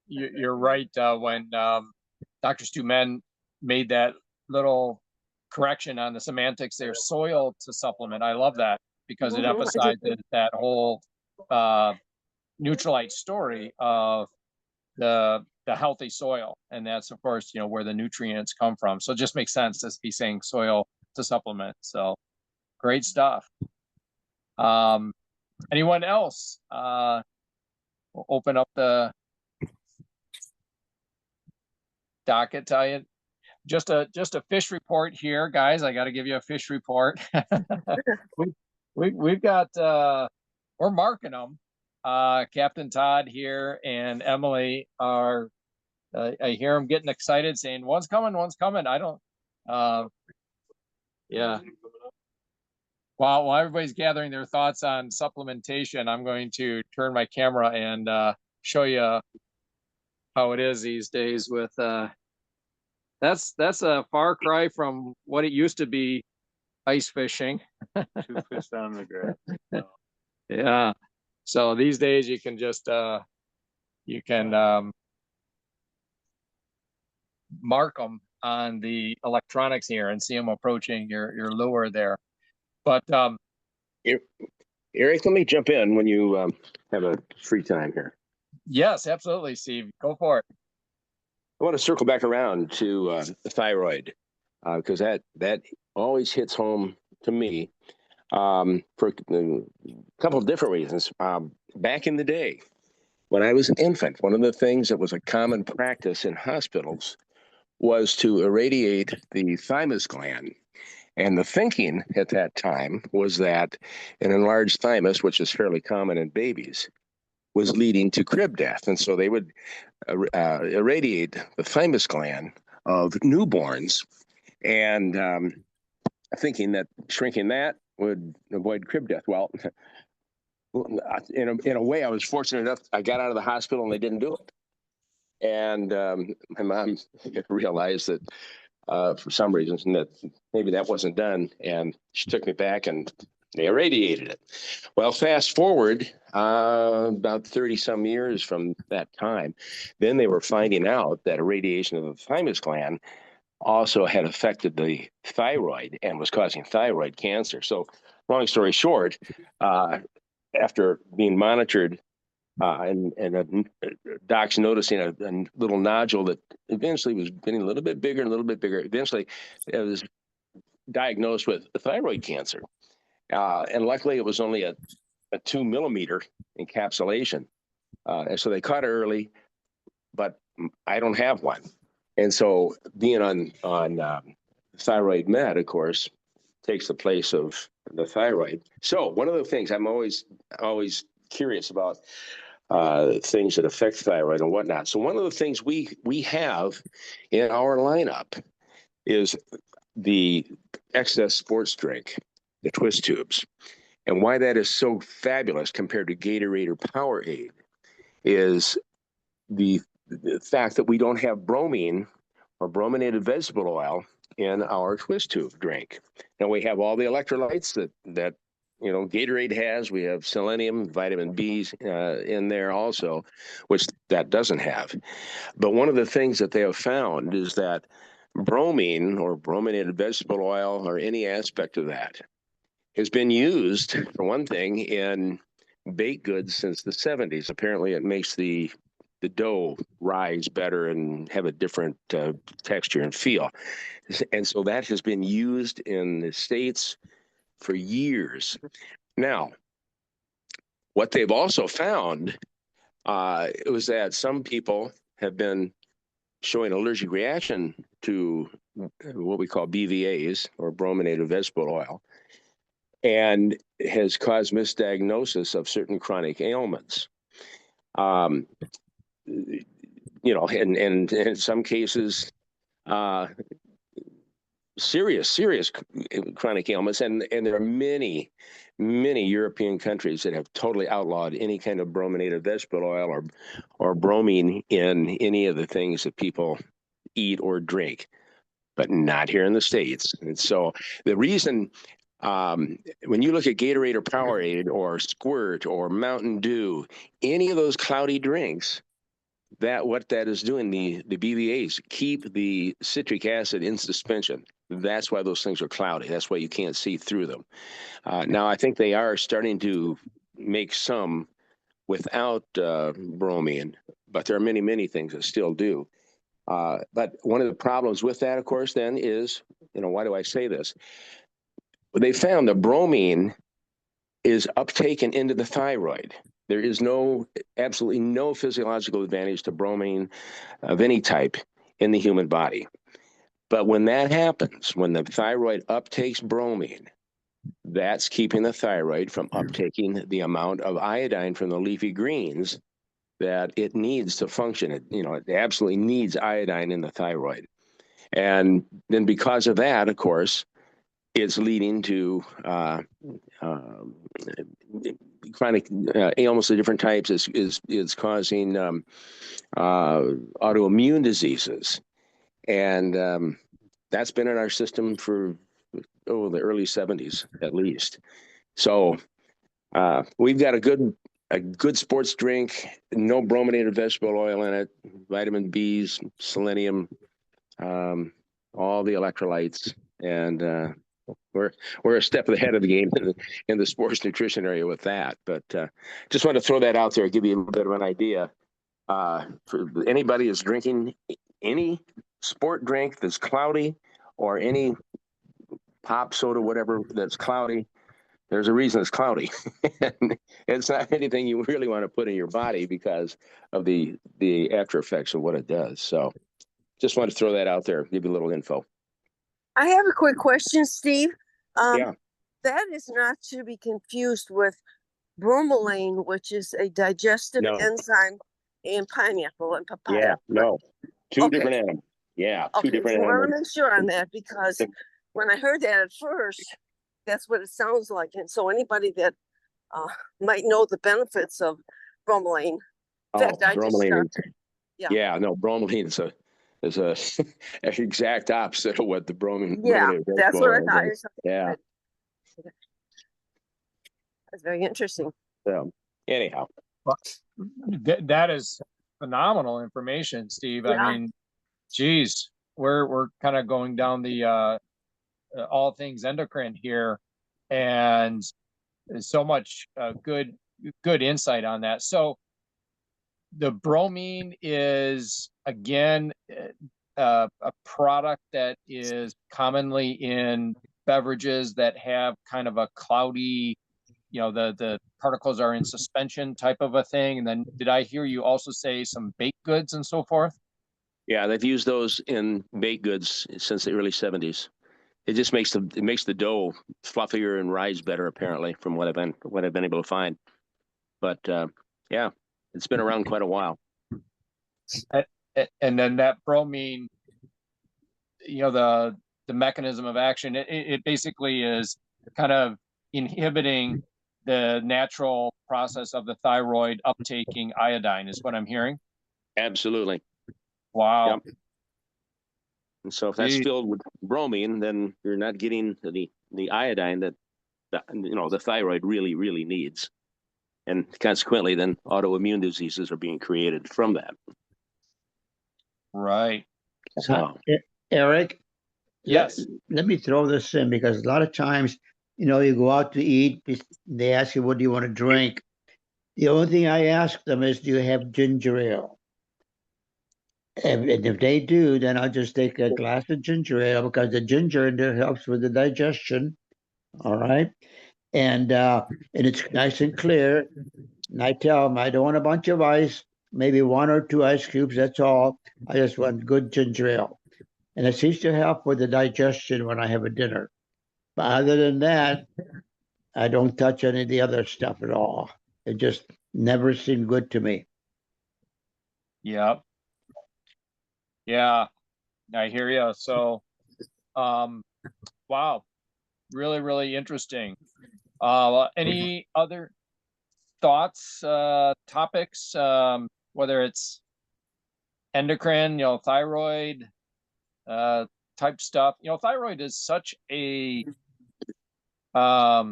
you're right. When Dr. Stu Mann made that little correction on the semantics there, soil to supplement, I love that, because it emphasizes that whole Nutrilite story of the healthy soil, and that's of course where the nutrients come from. So it just makes sense to be saying soil to supplement. So great stuff. Anyone else? We'll open up the docket. Tell you just a fish report here, guys. I got to give you a fish report. we've got we're marking them. Captain Todd here and Emily are. I hear them getting excited, saying, "One's coming, one's coming." I don't. Yeah. While everybody's gathering their thoughts on supplementation, I'm going to turn my camera and show you how it is these days with that's a far cry from what it used to be, ice fishing. 2 fish on the grass. Yeah. So these days you can just you can mark them on the electronics here and see them approaching your lure there. But Eric, let me jump in when you have a free time here. yes, absolutely, Steve. Go for it. I want to circle back around to the thyroid because that always hits home to me for a couple of different reasons. Back in the day, when I was an infant, one of the things that was a common practice in hospitals was to irradiate the thymus gland. And the thinking at that time was that an enlarged thymus, which is fairly common in babies, was leading to crib death. And so they would irradiate the thymus gland of newborns, and thinking that shrinking that would avoid crib death. Well, in a way, I was fortunate enough, I got out of the hospital and they didn't do it. And my mom realized that for some reasons, and that maybe that wasn't done, and she took me back and they irradiated it. Well, fast forward about 30 some years from that time, then they were finding out that irradiation of the thymus gland also had affected the thyroid and was causing thyroid cancer. So long story short, after being monitored and docs noticing a little nodule that eventually was getting a little bit bigger and a little bit bigger. Eventually, it was diagnosed with thyroid cancer. And luckily, it was only a 2 millimeter encapsulation. And so they caught it early, but I don't have one. And so being on thyroid med, of course, takes the place of the thyroid. So one of the things I'm always curious about things that affect thyroid and whatnot. So one of the things we have in our lineup is the excess sports drink, the twist tubes. And why that is so fabulous compared to Gatorade or Powerade is the fact that we don't have bromine or brominated vegetable oil in our twist tube drink. And we have all the electrolytes that Gatorade has. We have selenium, vitamin B's in there also, which that doesn't have. But one of the things that they have found is that bromine or brominated vegetable oil or any aspect of that has been used, for one thing, in baked goods since the 70s. Apparently, it makes the dough rise better and have a different texture and feel. And so that has been used in the States for years. Now, what they've also found was that some people have been showing allergic reaction to what we call BVAs, or brominated vegetable oil, and has caused misdiagnosis of certain chronic ailments. And in some cases, serious chronic ailments. And there are many European countries that have totally outlawed any kind of brominated vegetable oil or bromine in any of the things that people eat or drink, but not here in the States. And so the reason, when you look at Gatorade or Powerade or Squirt or Mountain Dew, any of those cloudy drinks, what that is doing, the BVAs keep the citric acid in suspension. That's why those things are cloudy. That's why you can't see through them. Now, I think they are starting to make some without bromine, but there are many things that still do. But one of the problems with that, of course, then is, why do I say this? They found that bromine is uptaken into the thyroid. There is absolutely no physiological advantage to bromine of any type in the human body. But when that happens, when the thyroid uptakes bromine, that's keeping the thyroid from uptaking the amount of iodine from the leafy greens that it needs to function. It absolutely needs iodine in the thyroid. And then because of that, of course, it's leading to chronic ailments of different types. Is causing autoimmune diseases, and that's been in our system for the early 70s at least. So we've got a good sports drink, no brominated vegetable oil in it, vitamin B's, selenium, all the electrolytes, and we're a step ahead of the game in the sports nutrition area with that. But just want to throw that out there, give you a little bit of an idea. For anybody that's drinking any sport drink that's cloudy, or any pop soda, whatever that's cloudy, there's a reason it's cloudy. And it's not anything you really want to put in your body because of the after effects of what it does. So just want to throw that out there, give you a little info. I have a quick question, Steve. Yeah. That is not to be confused with bromelain, which is a digestive No. enzyme in pineapple and papaya. Yeah, no. Two Okay. different animals. Yeah, two Okay, different so I want animals. to make sure on that, because when I heard that at first, that's what it sounds like. And so anybody that might know the benefits of bromelain. In fact, I just bromelain. yeah. No, bromelain is a an exact opposite of what the bromine. Yeah, brominated that's vegetable what I oil thought. does. Yeah. That's very interesting. So anyhow, That is phenomenal information, Steve. Yeah. I mean, geez, we're kind of going down the all things endocrine here, and there's so much good insight on that. So the bromine is, again, a product that is commonly in beverages that have kind of a cloudy, the particles are in suspension type of a thing. And then did I hear you also say some baked goods and so forth? yeah, they've used those in baked goods since the early 70s. It just makes the dough fluffier and rise better, apparently, from what I've been able to find. But yeah, it's been around quite a while. And then that bromine, the mechanism of action, it basically is kind of inhibiting the natural process of the thyroid uptaking iodine, is what I'm hearing. Absolutely. Wow. Yep. And so if that's filled with bromine, then you're not getting the iodine that the thyroid really needs. And consequently, then autoimmune diseases are being created from that. Right. So, Eric? Yes. Let me throw this in, because a lot of times, you go out to eat, they ask you, what do you want to drink? The only thing I ask them is, do you have ginger ale? And if they do, then I'll just take a glass of ginger ale, because the ginger in there helps with the digestion. All right. And it's nice and clear. And I tell them, I don't want a bunch of ice, maybe 1 or 2 ice cubes. That's all. I just want good ginger ale. And it seems to help with the digestion when I have a dinner. But other than that, I don't touch any of the other stuff at all. It just never seemed good to me. Yep. Yeah, I hear you. So, wow, really interesting. Any other thoughts, topics, whether it's endocrine, thyroid, type stuff? Thyroid is such a, a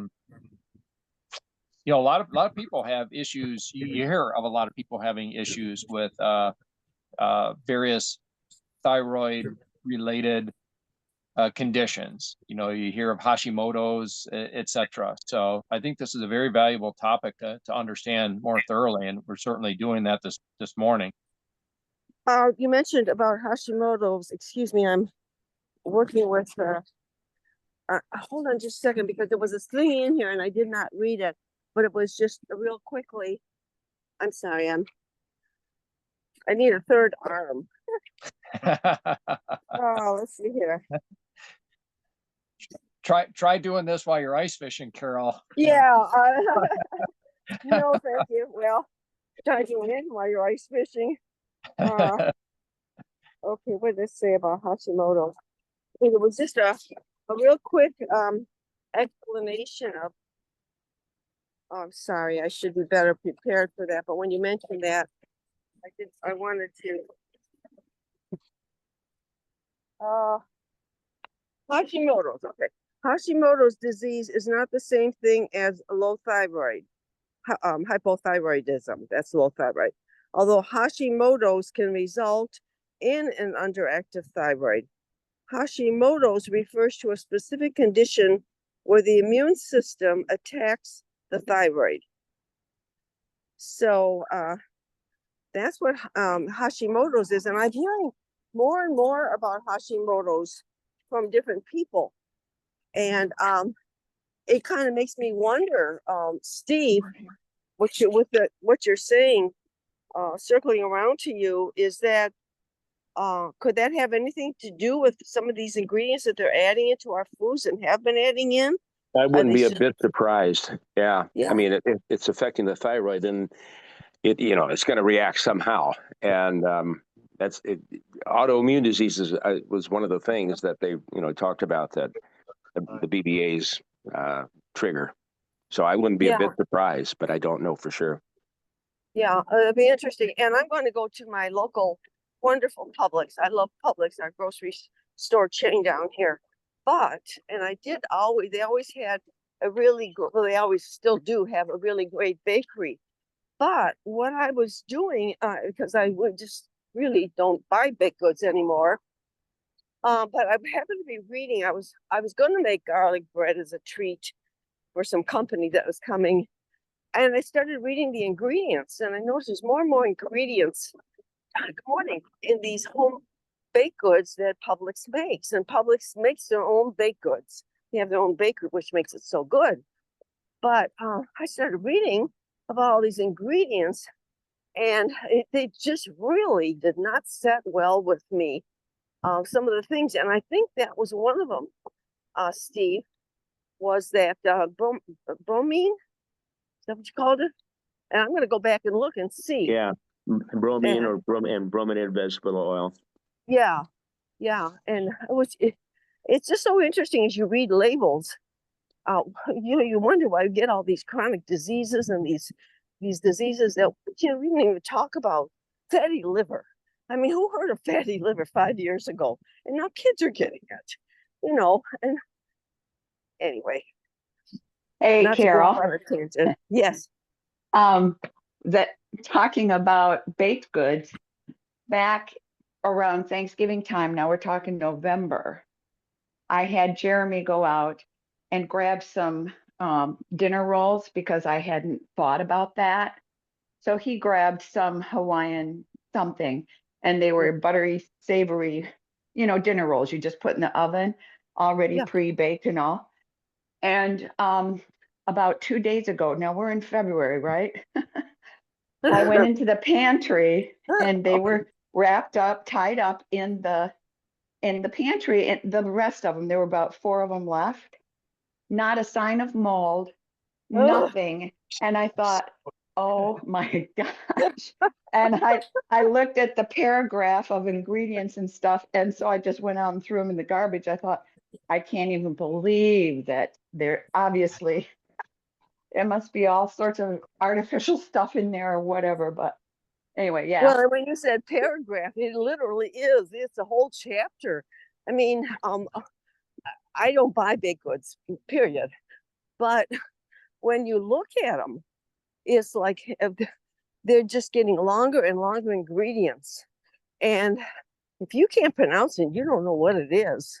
lot of people have issues. You hear of a lot of people having issues with various thyroid related conditions. You hear of Hashimoto's, etc. So I think this is a very valuable topic to understand more thoroughly, and we're certainly doing that this morning. You mentioned about Hashimoto's. Excuse me, I'm working with hold on just a second, because there was this thing in here and I did not read it, but it was just real quickly. I'm sorry, I need a third arm. Oh, let's see here. Try doing this while you're ice fishing, Carol. Yeah. No, thank you. Well, try doing it while you're ice fishing. Okay, what did it say about Hashimoto? It was just a real quick explanation of. Oh, I'm sorry, I should be better prepared for that. But when you mentioned that, I wanted to. Hashimoto's. Okay, Hashimoto's disease is not the same thing as low thyroid. Hypothyroidism. That's low thyroid. Although Hashimoto's can result in an underactive thyroid. Hashimoto's refers to a specific condition where the immune system attacks the thyroid. So that's what Hashimoto's is. And I'm hearing more and more about Hashimoto's from different people. And it kind of makes me wonder, Steve, what you're saying, circling around to you, is that could that have anything to do with some of these ingredients that they're adding into our foods and have been adding in? I wouldn't they be a should- bit surprised. Yeah. Yeah. I mean, it's affecting the thyroid, and it's going to react somehow. And that's it. Autoimmune diseases was one of the things that they, talked about, that the BBA's trigger. So I wouldn't be a bit surprised, but I don't know for sure. Yeah, it'll be interesting. And I'm going to go to my local wonderful Publix. I love Publix, our grocery store chain down here. And they always had a really good, well, they always still do have a really great bakery. But what I was doing, because I would just really don't buy baked goods anymore. But I happened to be reading, I was going to make garlic bread as a treat for some company that was coming. And I started reading the ingredients, and I noticed there's more and more ingredients in these home baked goods that Publix makes. And Publix makes their own baked goods. They have their own bakery, which makes it so good. But I started reading about all these ingredients, and they just really did not set well with me. Some of the things, and I think that was one of them, Steve, was that bromine. Is that what you called it? And I'm going to go back and look and see. Yeah, bromine or brominated vegetable oil. Yeah, and it's just so interesting as you read labels. You wonder why you get all these chronic diseases and these diseases that we didn't even talk about. Fatty liver. I mean, who heard of fatty liver 5 years ago? And now kids are getting it. And anyway. Hey, Carol. Yes. That talking about baked goods, back around Thanksgiving time, now we're talking November, I had Jeremy go out and grab some dinner rolls because I hadn't thought about that. So he grabbed some Hawaiian something, and they were buttery, savory, dinner rolls you just put in the oven, already pre-baked and all. And about 2 days ago, now we're in February, right? I went into the pantry and they were wrapped up, tied up in the pantry, and the rest of them, there were about 4 of them left. Not a sign of mold, nothing. And I thought, oh my gosh. And I looked at the paragraph of ingredients and stuff, and so I just went out and threw them in the garbage. I thought, I can't even believe that they're obviously, it must be all sorts of artificial stuff in there or whatever. But anyway, yeah. Well, when you said paragraph, it literally is. It's a whole chapter. I mean, I don't buy baked goods, period. But when you look at them, it's like they're just getting longer and longer ingredients. And if you can't pronounce it, you don't know what it is.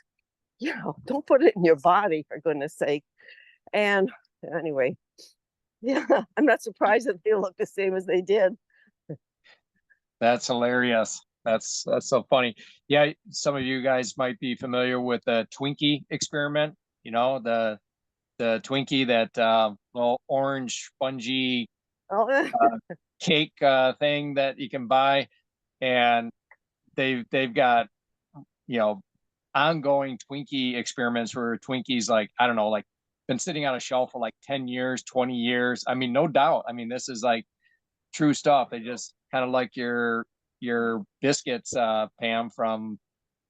Don't put it in your body, for goodness sake. And anyway, I'm not surprised that they look the same as they did. That's hilarious. That's so funny. Yeah, some of you guys might be familiar with the Twinkie experiment. The Twinkie, that little orange spongy cake thing that you can buy, and they've got ongoing Twinkie experiments where Twinkies, like, I don't know, like been sitting on a shelf for like 10 years, 20 years. I mean, no doubt. I mean, this is like true stuff. They just kind of like your biscuits, Pam, from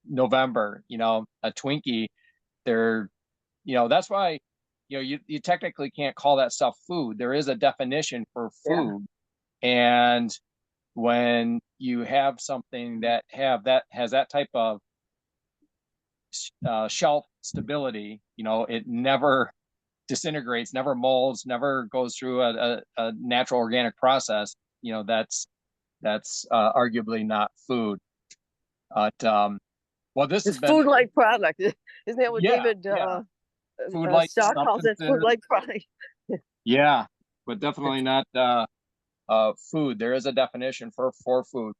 November, a Twinkie. they're, that's why, you technically can't call that stuff food. There is a definition for food. And when you have something that has that type of shelf stability, it never disintegrates, never molds, never goes through a natural organic process, that's arguably not food. But well, this It's has been food-like product. Isn't that what David food-like Shaw calls it? substances. Food-like product. Yeah, but definitely not food. There is a definition for food.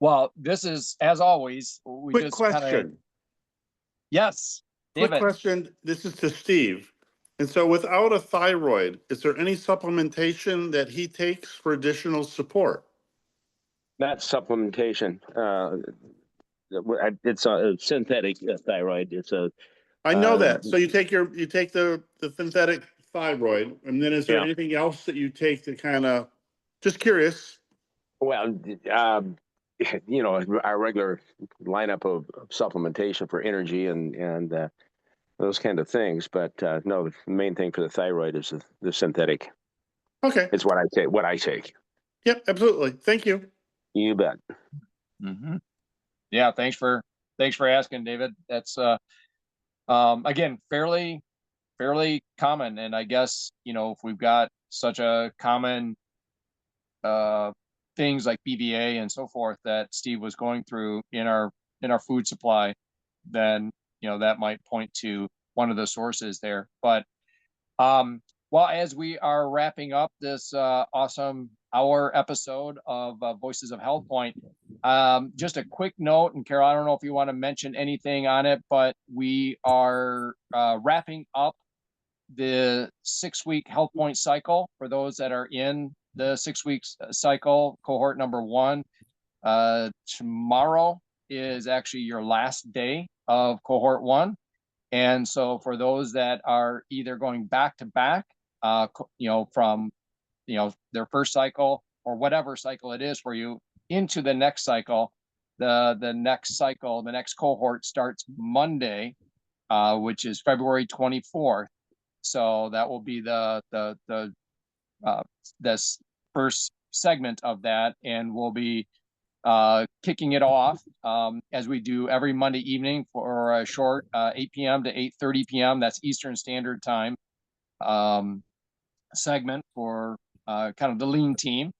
Well, this is, as always, we Quick just question. Yes, Quick David. question. This is to Steve. And so without a thyroid, is there any supplementation that he takes for additional support? Not supplementation. It's a synthetic thyroid. It's a. I know that. So you take the synthetic thyroid, and then is there anything else that you take to kind of, just curious? Well, our regular lineup of supplementation for energy and those kind of things. But no, the main thing for the thyroid is the synthetic. Okay. It's what I take. Yep, absolutely. Thank you. You bet. Mm-hmm. Yeah, thanks for asking, David. That's again fairly common, and I guess if we've got such a common things like BVA and so forth that Steve was going through in our food supply, then that might point to one of the sources there. But well, as we are wrapping up this awesome hour episode of Voices of HealthPointe, just a quick note, and Carol, I don't know if you want to mention anything on it, but we are wrapping up the 6-week HealthPointe cycle for those that are in the 6 weeks cycle, cohort number 1. Tomorrow is actually your last day of cohort 1. And so for those that are either going back to back, from, their first cycle or whatever cycle it is for you into the next cycle, the next cohort starts Monday, which is February 24th. So that will be this first segment of that, and we'll be kicking it off as we do every Monday evening for a short 8 p.m. to 8:30 p.m. That's Eastern Standard Time segment for kind of the lean team.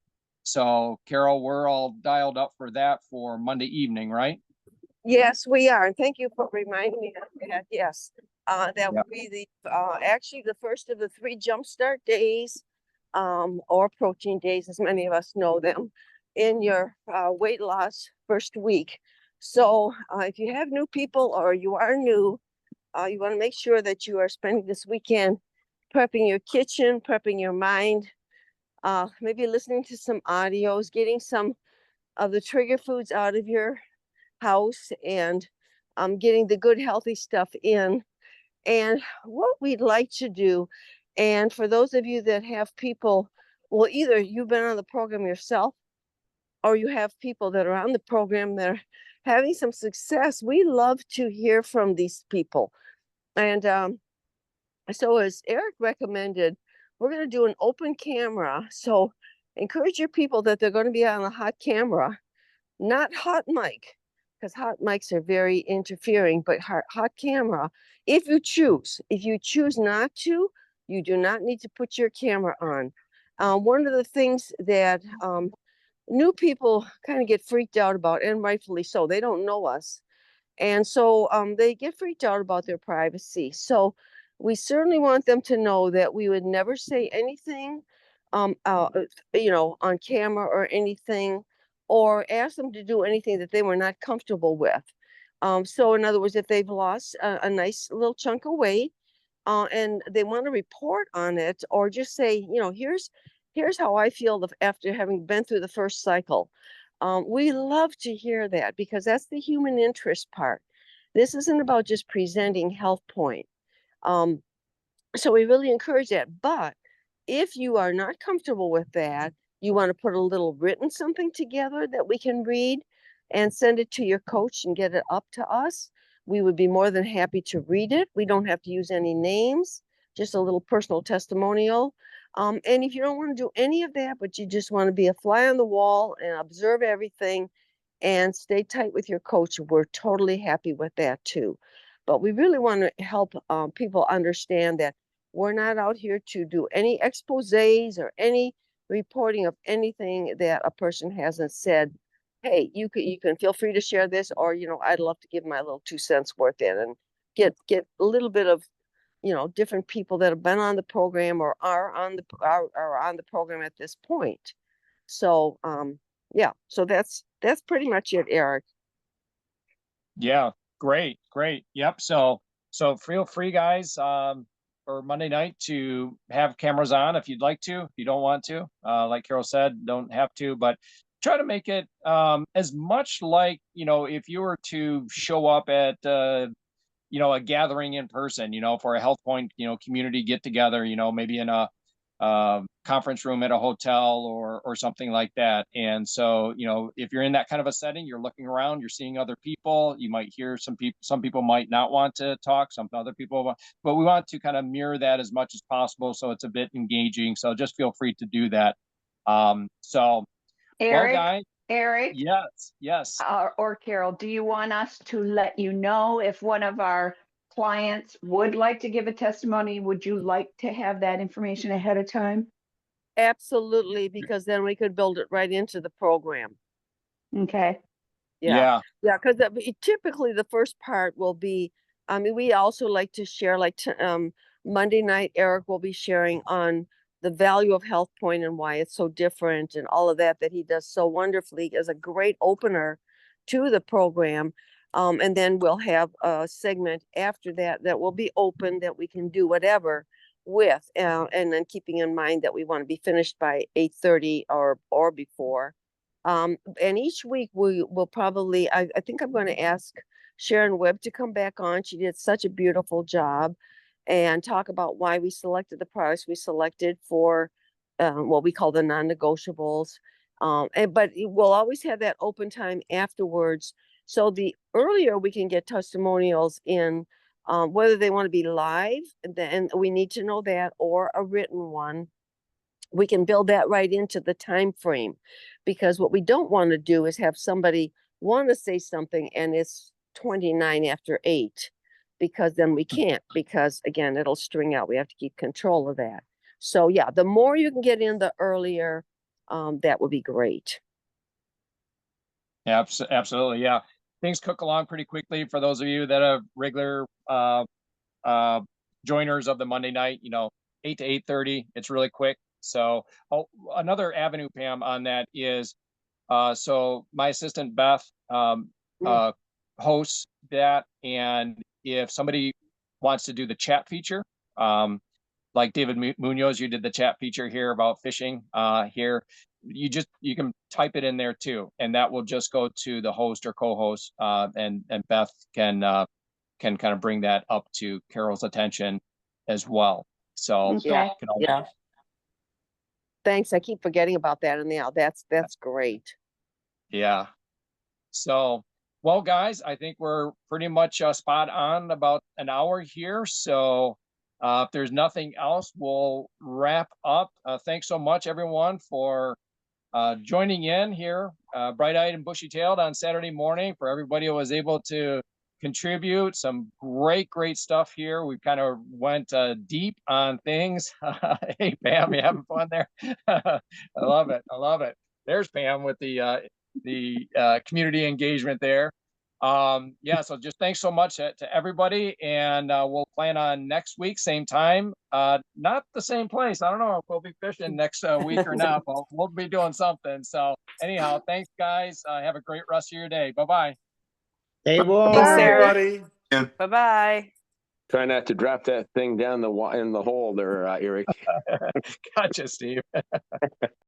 So Carol, we're all dialed up for that for Monday evening, right? Yes, we are. And thank you for reminding me of that. Yes, that will be actually the first of the 3 jumpstart days, or protein days, as many of us know them, in your weight loss first week. So if you have new people or you are new, you want to make sure that you are spending this weekend prepping your kitchen, prepping your mind, maybe listening to some audios, getting some of the trigger foods out of your house, and getting the good healthy stuff in. And what we'd like to do, and for those of you that have people, well, either you've been on the program yourself or you have people that are on the program that are having some success, we love to hear from these people. And so as Eric recommended, we're going to do an open camera. So encourage your people that they're going to be on a hot camera, not hot mic, because hot mics are very interfering, but hot camera. If you choose not to, you do not need to put your camera on. One of the things that new people kind of get freaked out about, and rightfully so, they don't know us. And so they get freaked out about their privacy. So we certainly want them to know that we would never say anything, on camera or anything, or ask them to do anything that they were not comfortable with. So in other words, if they've lost a nice little chunk of weight, and they want to report on it, or just say, here's how I feel after having been through the first cycle. We love to hear that, because that's the human interest part. This isn't about just presenting HealthPointe. So we really encourage that. But if you are not comfortable with that, you want to put a little written something together that we can read and send it to your coach and get it up to us, we would be more than happy to read it. We don't have to use any names, just a little personal testimonial. And if you don't want to do any of that, but you just want to be a fly on the wall and observe everything and stay tight with your coach, we're totally happy with that too. But we really want to help people understand that we're not out here to do any exposés or any reporting of anything that a person hasn't said. Hey, you can feel free to share this, or I'd love to give my little 2 cents worth in and get a little bit of different people that have been on the program or are on the program at this point. So yeah, so that's pretty much it, Eric. Yeah, great. Yep. So feel free, guys, for Monday night to have cameras on if you'd like to. If you don't want to, like Carol said, don't have to, but try to make it as much like, if you were to show up at a gathering in person, for a HealthPointe, community get together, maybe in a conference room at a hotel or something like that. And so, if you're in that kind of a setting, you're looking around, you're seeing other people, you might hear some people might not want to talk, some other people, but we want to kind of mirror that as much as possible. So it's a bit engaging. So just feel free to do that. So, Eric, well, guys, Eric, yes. or Carol, do you want us to let you know if one of our clients would like to give a testimony? Would you like to have that information ahead of time? Absolutely, because then we could build it right into the program. Okay. Yeah, because typically the first part will be, we also like to share, Monday night, Eric will be sharing on the value of HealthPointe and why it's so different and all of that he does so wonderfully as a great opener to the program. And then we'll have a segment after that will be open, that we can do whatever with, and then keeping in mind that we want to be finished by 8:30 or before. And each week we will probably, I think I'm going to ask Sharon Webb to come back on. She did such a beautiful job, and talk about why we selected the products we selected for what we call the non-negotiables. But we'll always have that open time afterwards. So the earlier we can get testimonials in, whether they want to be live, and we need to know that, or a written one, we can build that right into the time frame. Because what we don't want to do is have somebody want to say something and it's 29 after 8, because then we can't, because again, it'll string out. We have to keep control of that. So yeah, the more you can get in, the earlier, that would be great. Absolutely. Yeah. Things cook along pretty quickly for those of you that are regular joiners of the Monday night, 8 to 8:30. It's really quick. So another avenue, Pam, on that is, so my assistant Beth hosts that, and if somebody wants to do the chat feature, like David Munoz, you did the chat feature here about fishing here. You can type it in there too, and that will just go to the host or co-host, and Beth can kind of bring that up to Carol's attention as well. So Okay. Yeah. Thanks. I keep forgetting about that, and yeah, that's great. Yeah. So, well, guys, I think we're pretty much spot on about an hour here. So if there's nothing else, we'll wrap up. Thanks so much, everyone, for joining in here, bright-eyed and bushy-tailed on Saturday morning. For everybody who was able to contribute, some great stuff here. We kind of went deep on things. Hey, Pam, you having fun there? I love it. There's Pam with the community engagement there. Yeah, so just thanks so much to everybody, and we'll plan on next week, same time, not the same place. I don't know if we'll be fishing next week or not, but we'll be doing something. So anyhow, thanks, guys. Have a great rest of your day. Bye-bye. Stay warm. Thanks, Eric. Everybody. Bye-bye. Try not to drop that thing down in the hole there, Eric. Gotcha, Steve.